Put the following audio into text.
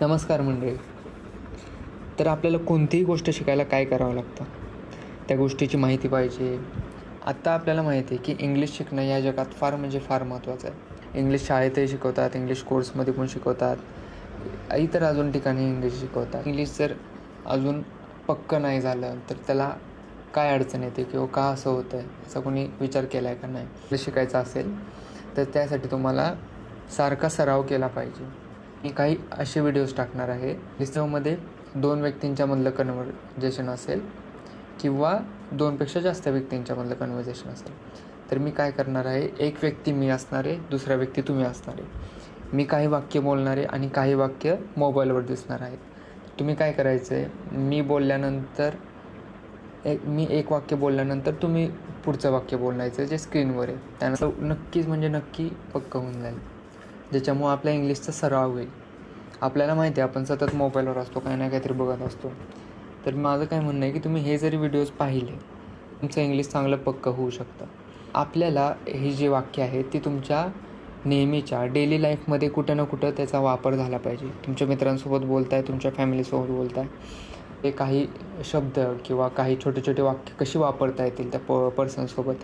नमस्कार मंडळी. तर आपल्याला कोणतीही गोष्ट शिकायला काय करावं लागतं? त्या गोष्टीची माहिती पाहिजे. आत्ता आपल्याला माहिती आहे की इंग्लिश शिकणं या जगात फार म्हणजे फार महत्त्वाचं आहे. इंग्लिश शाळेतही शिकवतात, इंग्लिश कोर्समध्ये पण शिकवतात, इतर अजून ठिकाणी इंग्लिश शिकवतात. इंग्लिश जर अजून पक्कं नाही झालं तर त्याला काय अडचण येते किंवा का असं होतं आहे, याचा कोणी विचार केला आहे का नाही? इंग्लिश शिकायचं असेल तर त्यासाठी तुम्हाला सारखा सराव केला पाहिजे. मी काही असे व्हिडिओज टाकणार आहे ज्यामध्ये 2 व्यक्तींच्यामधलं कन्व्हर्जेशन असेल किंवा 2पेक्षा जास्त व्यक्तींच्यामधलं कन्व्हर्जेशन असेल. तर मी काय करणार आहे, एक व्यक्ती मी असणार आहे, दुसरा व्यक्ती तुम्ही असणार आहे. मी काही वाक्य बोलणार आहे आणि काही वाक्य मोबाईलवर दिसणार आहेत. तुम्ही काय करायचं आहे, मी एक वाक्य बोलल्यानंतर तुम्ही पुढचं वाक्य बोलायचं जे स्क्रीनवर आहे. त्यानंतर नक्कीच म्हणजे नक्की पक्कं होऊन जाईल, ज्याच्यामुळं आपल्या इंग्लिशचा सराव होईल. आपल्याला माहिती आहे आपण सतत मोबाईलवर असतो, काही ना काहीतरी बघत असतो. तर माझं काय म्हणणं आहे की तुम्ही हे जरी व्हिडिओज पाहिले, तुमचं इंग्लिश चांगलं पक्कं होऊ शकतं. आपल्याला ही जी वाक्य आहेत ती तुमच्या नेहमीच्या डेली लाईफमध्ये कुठं ना कुठं त्याचा वापर झाला पाहिजे. तुमच्या मित्रांसोबत बोलताय, तुमच्या फॅमिलीसोबत बोलताय, ते काही शब्द किंवा काही छोटे छोटे वाक्य कशी वापरता येतील त्या पर्सनसोबत,